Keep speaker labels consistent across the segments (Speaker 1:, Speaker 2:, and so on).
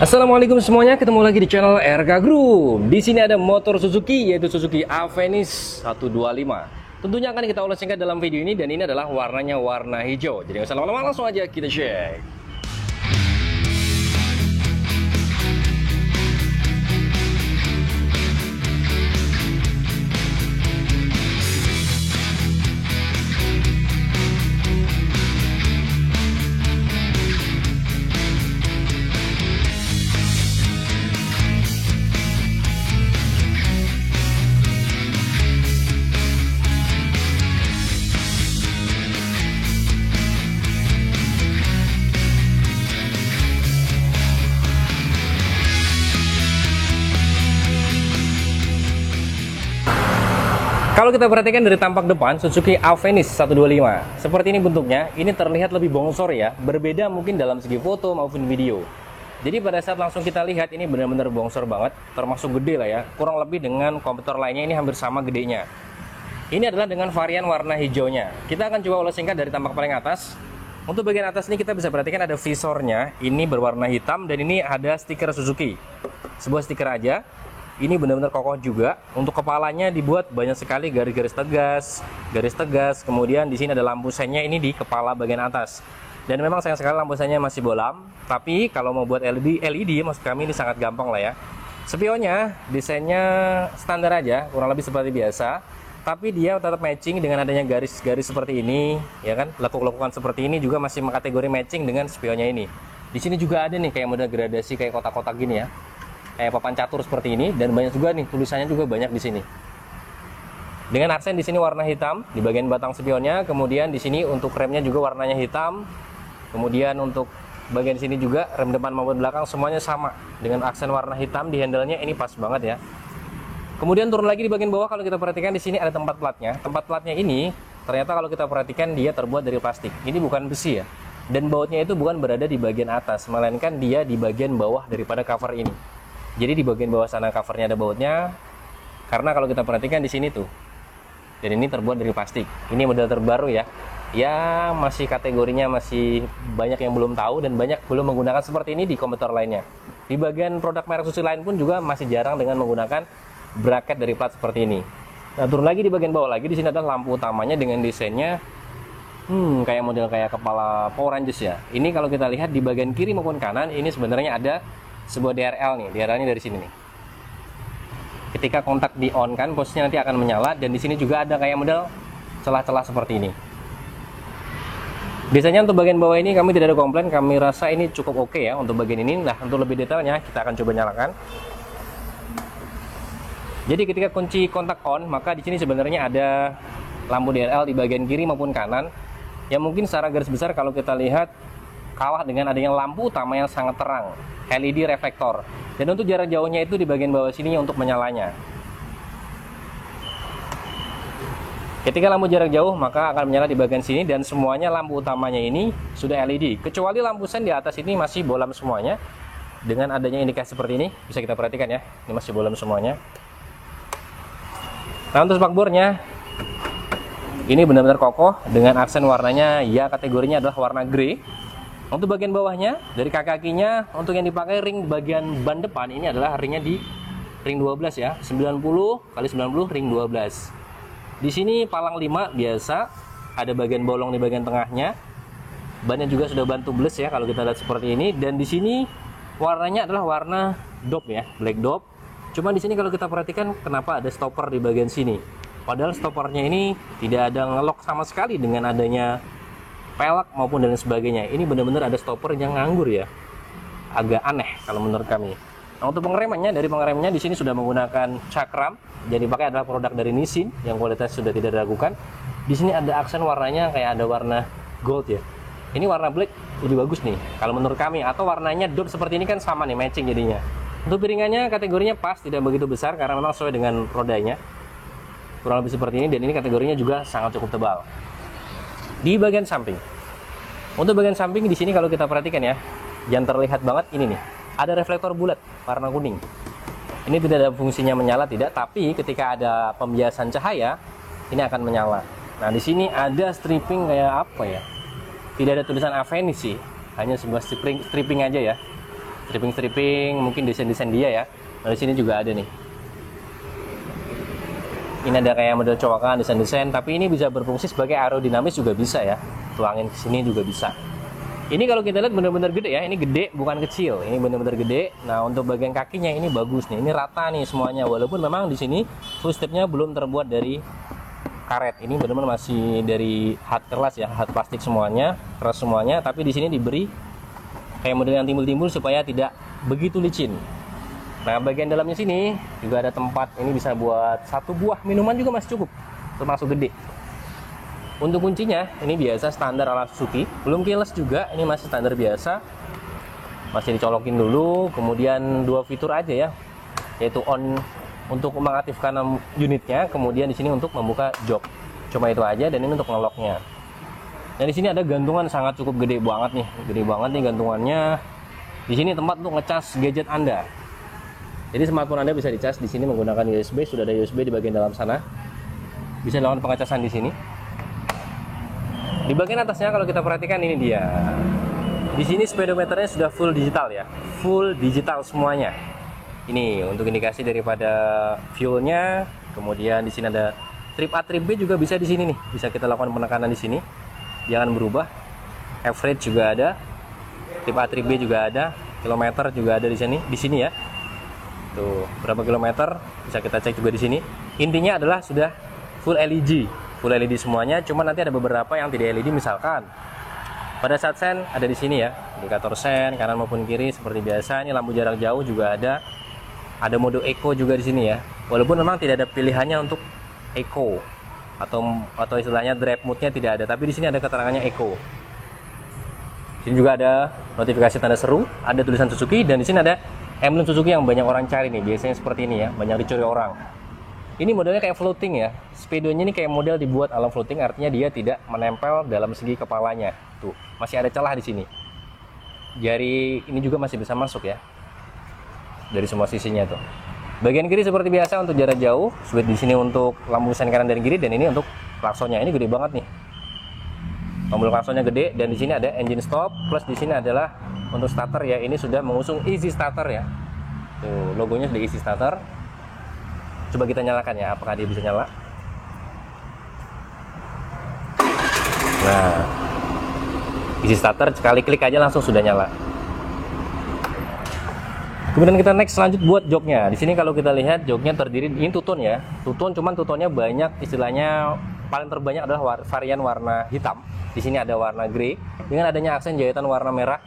Speaker 1: Assalamualaikum semuanya, ketemu lagi di channel RK Group. Di sini ada motor Suzuki, yaitu Suzuki Avenis 125. Tentunya akan kita ulas singkat dalam video ini, dan ini adalah warnanya warna hijau. Jadi nggak usah lama-lama, langsung aja kita cek. Kalau kita perhatikan dari tampak depan Suzuki Avenis 125, seperti ini bentuknya. Ini terlihat lebih bongsor ya, berbeda mungkin dalam segi foto maupun video. Jadi pada saat langsung kita lihat, ini benar-benar bongsor banget, termasuk gede lah ya. Kurang lebih dengan komputer lainnya ini hampir sama gedenya. Ini adalah dengan varian warna hijaunya. Kita akan coba ulas singkat dari tampak paling atas. Untuk bagian atas ini kita bisa perhatikan ada visornya, ini berwarna hitam, dan ini ada stiker Suzuki. Sebuah stiker aja. Ini benar-benar kokoh juga. Untuk kepalanya dibuat banyak sekali garis-garis tegas. Kemudian di sini ada lampu sennya ini di kepala bagian atas. Dan memang sayang sekali lampu sennya masih bolam. Tapi kalau mau buat LED maksud kami ini sangat gampang lah ya. Spionnya desainnya standar aja, kurang lebih seperti biasa. Tapi dia tetap matching dengan adanya garis-garis seperti ini, ya kan? Lekuk-lekukan seperti ini juga masih kategori matching dengan spionnya ini. Di sini juga ada nih kayak model gradasi kayak kotak-kotak gini ya. Kayak papan catur seperti ini, dan banyak juga nih tulisannya juga banyak di sini. Dengan aksen di sini warna hitam di bagian batang spionnya, kemudian di sini untuk remnya juga warnanya hitam. Kemudian untuk bagian sini juga rem depan maupun belakang semuanya sama dengan aksen warna hitam di handle-nya, ini pas banget ya. Kemudian turun lagi di bagian bawah, kalau kita perhatikan di sini ada tempat platnya. Tempat platnya ini ternyata kalau kita perhatikan dia terbuat dari plastik. Ini bukan besi ya. Dan bautnya itu bukan berada di bagian atas, melainkan dia di bagian bawah daripada cover ini. Jadi di bagian bawah sana covernya ada bautnya, karena kalau kita perhatikan di sini tuh, dan ini terbuat dari plastik. Ini model terbaru ya. Ya masih kategorinya masih banyak yang belum tahu, dan banyak belum menggunakan seperti ini di komputer lainnya. Di bagian produk merek Suzuki lain pun juga masih jarang dengan menggunakan bracket dari plat seperti ini. Nah, turun lagi di bagian bawah lagi, di sini ada lampu utamanya dengan desainnya kayak model kayak kepala Power Rangers ya. Ini kalau kita lihat di bagian kiri maupun kanan, ini sebenarnya ada sebuah DRL nih. DRL-nya dari sini nih. Ketika kontak di on kan, posisinya nanti akan menyala, dan di sini juga ada kayak model celah-celah seperti ini. Biasanya untuk bagian bawah ini kami tidak ada komplain, kami rasa ini cukup oke ya untuk bagian ini. Nah, untuk lebih detailnya kita akan coba nyalakan. Jadi ketika kunci kontak on, maka di sini sebenarnya ada lampu DRL di bagian kiri maupun kanan, yang mungkin secara garis besar kalau kita lihat kalah dengan adanya lampu utama yang sangat terang, LED reflektor. Dan untuk jarak jauhnya itu di bagian bawah sini untuk menyalanya. Ketika lampu jarak jauh, maka akan menyala di bagian sini, dan semuanya lampu utamanya ini sudah LED. Kecuali lampu sen di atas ini masih bolam semuanya. Dengan adanya indikasi seperti ini, bisa kita perhatikan ya, ini masih bolam semuanya. Nah, untuk spakbornya ini benar-benar kokoh dengan aksen warnanya ya kategorinya adalah warna grey. Untuk bagian bawahnya, dari kaki-kakinya, untuk yang dipakai ring bagian ban depan ini adalah ringnya di ring 12 ya, 90 x 90 ring 12. Di sini palang 5 biasa, ada bagian bolong di bagian tengahnya. Bannya juga sudah ban tubeless ya kalau kita lihat seperti ini, dan di sini warnanya adalah warna dop ya, black dop. Cuma di sini kalau kita perhatikan kenapa ada stopper di bagian sini. Padahal stoppernya ini tidak ada ngelok sama sekali dengan adanya pelek maupun dan sebagainya. Ini benar-benar ada stopper yang nganggur ya, agak aneh kalau menurut kami. Nah, untuk pengeremannya, dari pengeremnya di sini sudah menggunakan cakram. Jadi dipakai adalah produk dari Nissin yang kualitas sudah tidak diragukan. Di sini ada aksen warnanya kayak ada warna gold ya. Ini warna black lebih bagus nih kalau menurut kami, atau warnanya dop seperti ini kan sama nih, matching jadinya. Untuk piringannya kategorinya pas, tidak begitu besar karena memang sesuai dengan rodanya. Kurang lebih seperti ini, dan ini kategorinya juga sangat cukup tebal. Di bagian samping, untuk bagian samping di sini kalau kita perhatikan ya, yang terlihat banget ini nih, ada reflektor bulat warna kuning. Ini tidak ada fungsinya menyala, tidak, tapi ketika ada pembiasan cahaya ini akan menyala. Nah, di sini ada stripping kayak apa ya? Tidak ada tulisan Avenis sih, hanya sebuah stripping aja ya. stripping mungkin desain dia ya. Nah, di sini juga ada nih. Ini ada kayak model cowakan desain, tapi ini bisa berfungsi sebagai aerodinamis juga bisa ya. Tuangin ke sini juga bisa. Ini kalau kita lihat benar-benar gede ya. Ini gede bukan kecil. Ini benar-benar gede. Nah, untuk bagian kakinya ini bagus nih. Ini rata nih semuanya. Walaupun memang di sini footstepnya belum terbuat dari karet. Ini benar-benar masih dari hard keras ya, hard plastik semuanya, keras semuanya. Tapi di sini diberi kayak model yang timbul-timbul supaya tidak begitu licin. Nah, bagian dalamnya sini juga ada tempat, ini bisa buat 1 buah minuman juga masih cukup, termasuk gede. Untuk kuncinya, ini biasa standar ala Suzuki, belum keyless juga, ini masih standar biasa. Masih dicolokin dulu, kemudian 2 fitur aja ya, yaitu on untuk mengaktifkan unitnya, kemudian di sini untuk membuka jok. Cuma itu aja, dan ini untuk ngeloknya. Dan di sini ada gantungan sangat cukup gede banget nih gantungannya. Di sini tempat untuk ngecas gadget Anda. Jadi smartphone Anda bisa dicas di sini menggunakan USB, sudah ada USB di bagian dalam sana. Bisa dilakukan pengecasan di sini. Di bagian atasnya kalau kita perhatikan ini dia. Di sini speedometernya sudah full digital ya, full digital semuanya. Ini untuk indikasi daripada fuelnya. Kemudian di sini ada trip A, trip B juga bisa di sini nih. Bisa kita lakukan penekanan di sini. Jangan berubah. Average juga ada. Trip A, trip B juga ada. Kilometer juga ada di sini ya. Tuh, berapa kilometer bisa kita cek juga di sini. Intinya adalah sudah full LED semuanya. Cuma nanti ada beberapa yang tidak LED, misalkan pada saat sen ada di sini ya, indikator sen kanan maupun kiri seperti biasa. Ini lampu jarak jauh juga ada. Ada mode eco juga di sini ya. Walaupun memang tidak ada pilihannya untuk eco atau istilahnya drive mode-nya tidak ada, tapi di sini ada keterangannya eco. Di sini juga ada notifikasi tanda seru, ada tulisan Suzuki, dan di sini ada emblem Suzuki yang banyak orang cari nih, biasanya seperti ini ya, banyak dicuri orang. Ini modelnya kayak floating ya, speedonya ini kayak model dibuat ala floating, artinya dia tidak menempel dalam segi kepalanya. Tuh, masih ada celah di sini. Jari ini juga masih bisa masuk ya, dari semua sisinya tuh. Bagian kiri seperti biasa untuk jarak jauh, switch di sini untuk lampu sen kanan dan kiri, dan ini untuk klaksonnya. Ini gede banget nih. Tombol klaksonnya gede, dan di sini ada engine stop, plus di sini adalah untuk starter ya, ini sudah mengusung easy starter ya. Tuh, logonya sudah easy starter. Coba kita nyalakan ya, apakah dia bisa nyala. Nah, easy starter, sekali klik aja langsung sudah nyala. Kemudian kita next lanjut buat joknya. Di sini kalau kita lihat joknya terdiri, ini tuton ya. Cuman tutonnya banyak, istilahnya paling terbanyak adalah varian warna hitam. Di sini ada warna grey dengan adanya aksen jahitan warna merah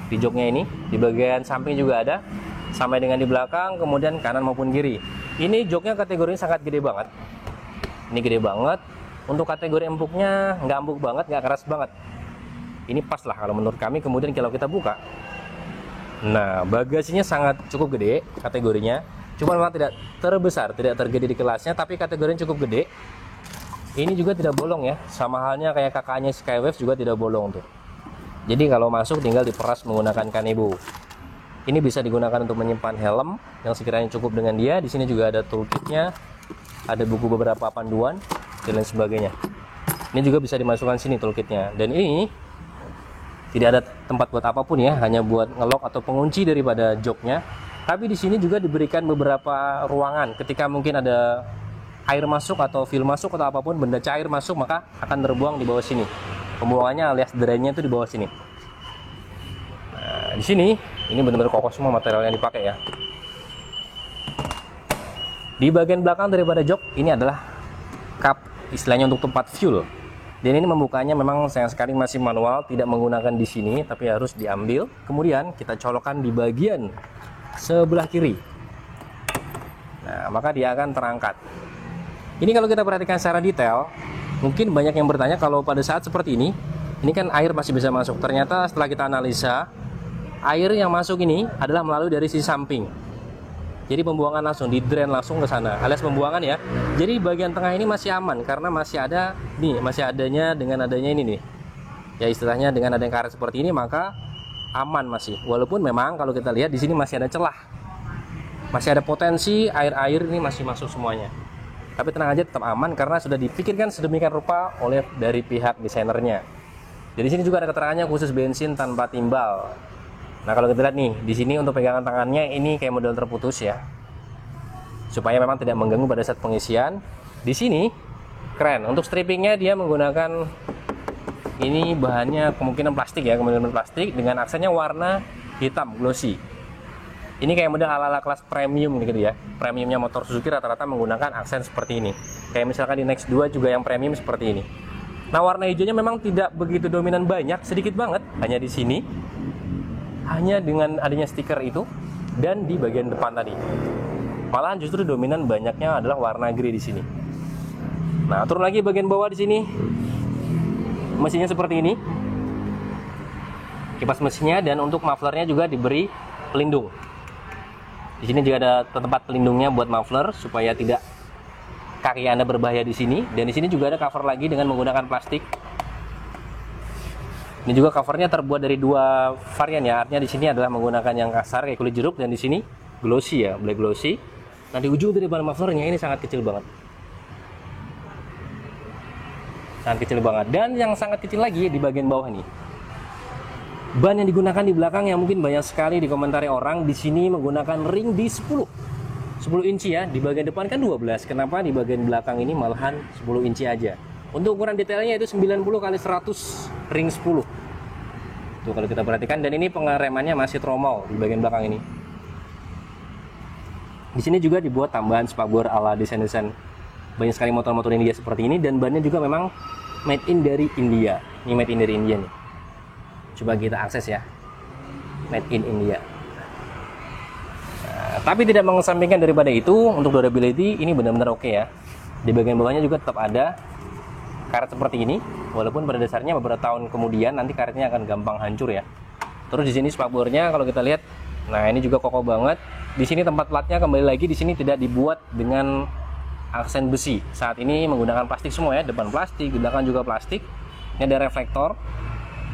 Speaker 1: di joknya ini. Di bagian samping juga ada, sampai dengan di belakang, kemudian kanan maupun kiri. Ini joknya kategorinya sangat gede banget. Ini gede banget. Untuk kategori empuknya nggak empuk banget, nggak keras banget. Ini pas lah kalau menurut kami. Kemudian kalau kita buka, nah bagasinya sangat cukup gede kategorinya. Cuma memang tidak terbesar, tidak tergede di kelasnya, tapi kategorinya cukup gede. Ini juga tidak bolong ya, sama halnya kayak kakaknya Skywave juga tidak bolong tuh. Jadi kalau masuk tinggal diperas menggunakan kanebo. Ini bisa digunakan untuk menyimpan helm yang sekiranya cukup dengan dia. Di sini juga ada toolkitnya, ada buku beberapa panduan dan lain sebagainya. Ini juga bisa dimasukkan sini toolkitnya. Dan ini tidak ada tempat buat apapun ya, hanya buat ngelok atau pengunci daripada joknya. Tapi di sini juga diberikan beberapa ruangan. Ketika mungkin ada air masuk atau fuel masuk atau apapun benda cair masuk, maka akan terbuang di bawah sini. Pembuangannya alias drainnya itu di bawah sini. Nah, di sini ini benar-benar kokoh semua material yang dipakai ya. Di bagian belakang daripada jok ini adalah cup, istilahnya untuk tempat fuel. Dan ini membukanya memang sayang sekali masih manual, tidak menggunakan di sini, tapi harus diambil. Kemudian kita colokkan di bagian sebelah kiri. Nah, maka dia akan terangkat. Ini kalau kita perhatikan secara detail, mungkin banyak yang bertanya kalau pada saat seperti ini kan air masih bisa masuk. Ternyata setelah kita analisa, air yang masuk ini adalah melalui dari sisi samping. Jadi pembuangan langsung, di drain langsung ke sana, alias pembuangan ya. Jadi bagian tengah ini masih aman karena masih ada nih, masih adanya dengan adanya ini nih. Ya istilahnya dengan adanya karet seperti ini maka aman masih. Walaupun memang kalau kita lihat di sini masih ada celah. Masih ada potensi air-air ini masih masuk semuanya. Tapi tenang aja, tetap aman karena sudah dipikirkan sedemikian rupa oleh dari pihak desainernya. Jadi sini juga ada keterangannya khusus bensin tanpa timbal. Nah kalau kita lihat nih, di sini untuk pegangan tangannya ini kayak model terputus ya, supaya memang tidak mengganggu pada saat pengisian. Di sini keren. Untuk strippingnya dia menggunakan ini bahannya kemungkinan plastik ya, kemungkinan plastik dengan aksennya warna hitam glossy. Ini kayak model ala-ala kelas premium gitu ya. Premiumnya motor Suzuki rata-rata menggunakan aksen seperti ini. Kayak misalkan di Next 2 juga yang premium seperti ini. Nah warna hijaunya memang tidak begitu dominan banyak, sedikit banget, hanya di sini. Hanya dengan adanya stiker itu dan di bagian depan tadi. Malahan justru dominan banyaknya adalah warna grey di sini. Nah turun lagi bagian bawah di sini. Mesinnya seperti ini. Kipas mesinnya dan untuk mufflernya juga diberi pelindung. Di sini juga ada tempat pelindungnya buat muffler supaya tidak kaki Anda berbahaya di sini. Dan di sini juga ada cover lagi dengan menggunakan plastik. Ini juga covernya terbuat dari dua varian ya. Artinya di sini adalah menggunakan yang kasar kayak kulit jeruk dan di sini glossy ya, black glossy. Nah di ujung dari ban mufflernya ini sangat kecil banget. Sangat kecil banget. Dan yang sangat kecil lagi di bagian bawah nih. Ban yang digunakan di belakang yang mungkin banyak sekali dikomentari orang di sini menggunakan ring di 10 inci ya. Di bagian depan kan 12. Kenapa di bagian belakang ini malahan 10 inci aja? Untuk ukuran detailnya itu 90 x 100 ring 10. Tuh kalau kita perhatikan, dan ini pengeremannya masih tromol di bagian belakang ini. Di sini juga dibuat tambahan spakbor ala desain-desain banyak sekali motor-motor India seperti ini, dan bannya juga memang made in dari India. Ini made in dari India nih. Coba kita akses ya, made in India. Nah, tapi tidak mengesampingkan daripada itu, untuk durability ini benar-benar oke ya. Di bagian bawahnya juga tetap ada karet seperti ini, walaupun pada dasarnya beberapa tahun kemudian nanti karetnya akan gampang hancur ya. Terus di sini spakbornya kalau kita lihat, nah ini juga kokoh banget. Di sini tempat platnya kembali lagi di sini tidak dibuat dengan aksen besi. Saat ini menggunakan plastik semua ya, depan plastik, di belakang juga plastik. Ini ada reflektor.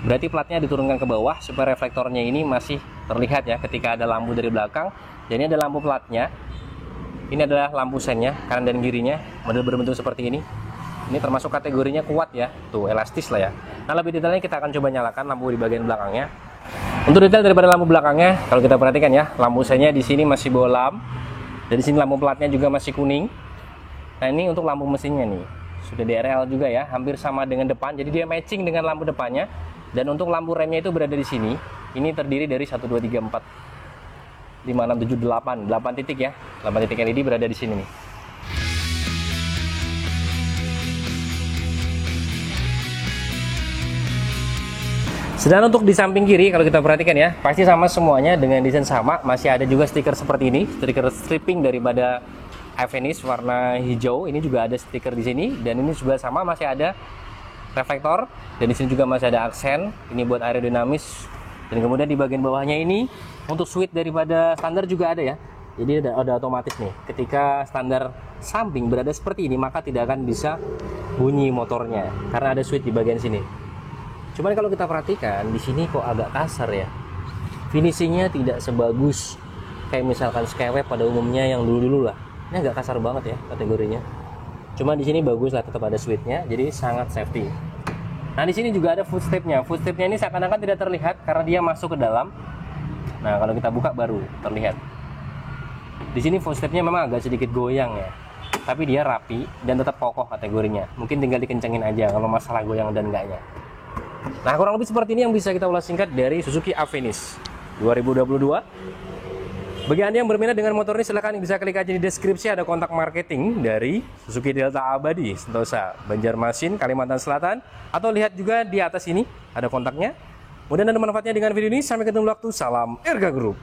Speaker 1: Berarti platnya diturunkan ke bawah supaya reflektornya ini masih terlihat ya ketika ada lampu dari belakang. Dan ini ada lampu platnya. Ini adalah lampu sennya, kanan dan kirinya, model berbentuk seperti ini. Ini termasuk kategorinya kuat ya, tuh elastis lah ya. Nah lebih detailnya kita akan coba nyalakan lampu di bagian belakangnya. Untuk detail daripada lampu belakangnya, kalau kita perhatikan ya, lampu sennya di sini masih bolam. Dan di sini lampu platnya juga masih kuning. Nah ini untuk lampu mesinnya nih, sudah DRL juga ya, hampir sama dengan depan. Jadi dia matching dengan lampu depannya. Dan untuk lampu remnya itu berada di sini. Ini terdiri dari 1, 2, 3, 4, 5, 6, 7, 8 titik ya. 8 titik LED berada di sini nih. Sedangkan untuk di samping kiri kalau kita perhatikan ya, pasti sama semuanya dengan desain sama. Masih ada juga stiker seperti ini, stiker stripping daripada Avenis warna hijau. Ini juga ada stiker di sini, dan ini juga sama, masih ada reflektor, dan di sini juga masih ada aksen. Ini buat aerodinamis. Dan kemudian di bagian bawahnya ini untuk switch daripada standar juga ada ya. Jadi ada otomatis nih. Ketika standar samping berada seperti ini, maka tidak akan bisa bunyi motornya karena ada switch di bagian sini. Cuman kalau kita perhatikan di sini kok agak kasar ya. Finishingnya tidak sebagus kayak misalkan Skyway pada umumnya yang dulu-dulu lah. Ini agak kasar banget ya kategorinya. Cuma di sini bagus lah, tetap ada switchnya, jadi sangat safety. Nah di sini juga ada footstepnya. Footstepnya ini seakan-akan tidak terlihat karena dia masuk ke dalam. Nah kalau kita buka baru terlihat. Di sini footstepnya memang agak sedikit goyang ya, tapi dia rapi dan tetap kokoh kategorinya. Mungkin tinggal dikencengin aja kalau masalah goyang dan enggaknya. Nah kurang lebih seperti ini yang bisa kita ulas singkat dari Suzuki Avenis 2022. Bagi Anda yang berminat dengan motor ini, silahkan bisa klik aja di deskripsi, ada kontak marketing dari Suzuki Delta Abadi, Sentosa, Banjarmasin, Kalimantan Selatan. Atau lihat juga di atas ini, ada kontaknya. Mudah-mudahan ada manfaatnya dengan video ini. Sampai ketemu waktu, salam Erga Group.